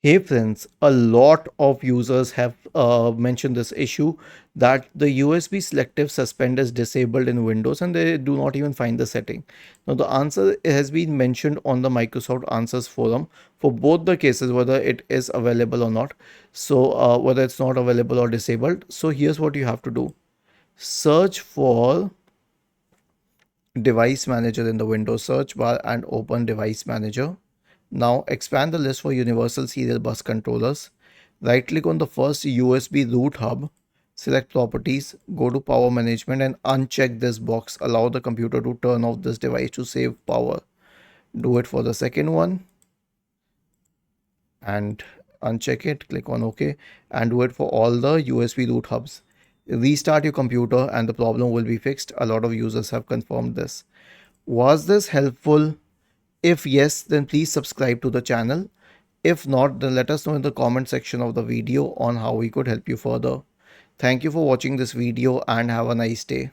Hey friends, a lot of users have mentioned this issue that the USB selective suspend is disabled in Windows and they do not even find the setting. Now the answer has been mentioned on the Microsoft Answers forum for both the cases, whether it is available or not. So whether it's not available or disabled. So here's what you have to do. Search for device manager in the Windows search bar and open device manager. Now expand the list for universal serial bus controllers. Right click on the first USB root hub, select properties, go to power management and uncheck this box. Allow the computer to turn off this device to save power. Do it for the second one and uncheck it, click on OK and do it for all the USB root hubs. Restart your computer and the problem will be fixed. A lot of users have confirmed this. Was this helpful? If yes, then please subscribe to the channel. If not, then let us know in the comment section of the video on how we could help you further. Thank you for watching this video and have a nice day.